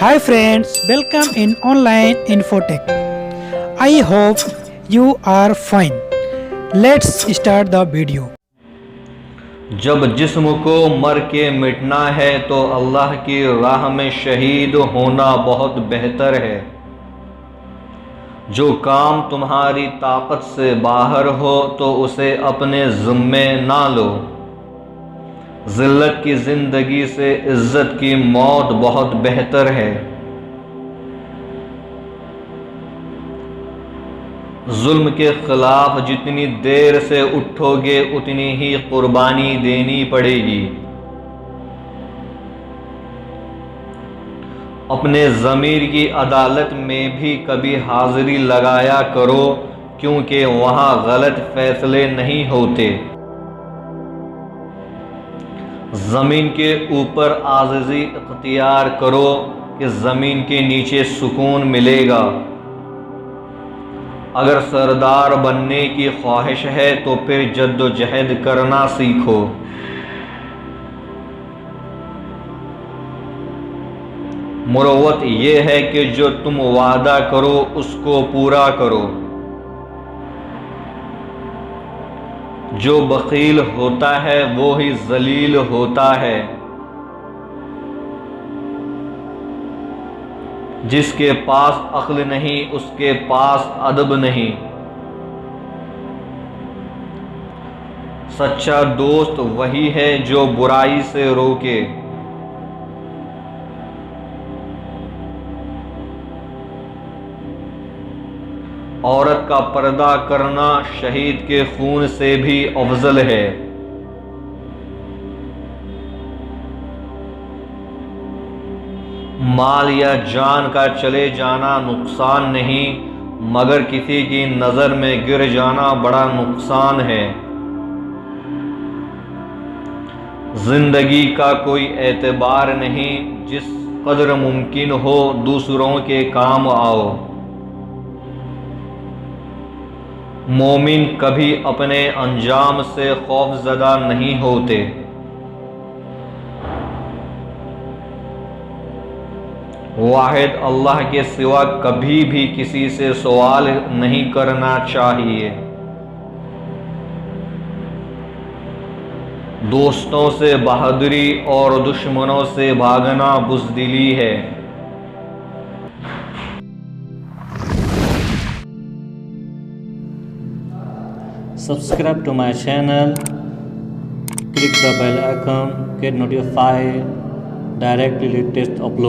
Hi friends, welcome in online Infotech. I hope you are fine. Let's start the video. जब जिस्म को मर के मिटना है तो अल्लाह की राह में शहीद होना बहुत बेहतर है। जो काम तुम्हारी ताकत से बाहर हो तो उसे अपने ज़िम्मे ना लो। ज़िल्लत की ज़िंदगी से इज़्ज़त की मौत बहुत बेहतर है। जुल्म के खिलाफ जितनी देर से उठोगे उतनी ही कुर्बानी देनी पड़ेगी। अपने ज़मीर की अदालत में भी कभी हाज़िरी लगाया करो, क्योंकि वहाँ गलत फैसले नहीं होते। ज़मीन के ऊपर आज़िज़ी इख्तियार करो कि ज़मीन के नीचे सुकून मिलेगा। अगर सरदार बनने की ख्वाहिश है तो फिर जद्दोजहद करना सीखो। मुरव्वत ये है कि जो तुम वादा करो उसको पूरा करो। जो बख़ील होता है वो ही ज़लील होता है। जिसके पास अक्ल नहीं उसके पास अदब नहीं। सच्चा दोस्त वही है जो बुराई से रोके। औरत का पर्दा करना शहीद के खून से भी अफजल है। माल या जान का चले जाना नुकसान नहीं, मगर किसी की नज़र में गिर जाना बड़ा नुकसान है। जिंदगी का कोई एतबार नहीं, जिस कदर मुमकिन हो दूसरों के काम आओ। मोमिन कभी अपने अंजाम से खौफज़दा नहीं होते। वाहिद अल्लाह के सिवा कभी भी किसी से सवाल नहीं करना चाहिए। दोस्तों से बहादुरी और दुश्मनों से भागना बुज़दिली है। Subscribe to my channel, click the bell icon, get notified directly latest upload.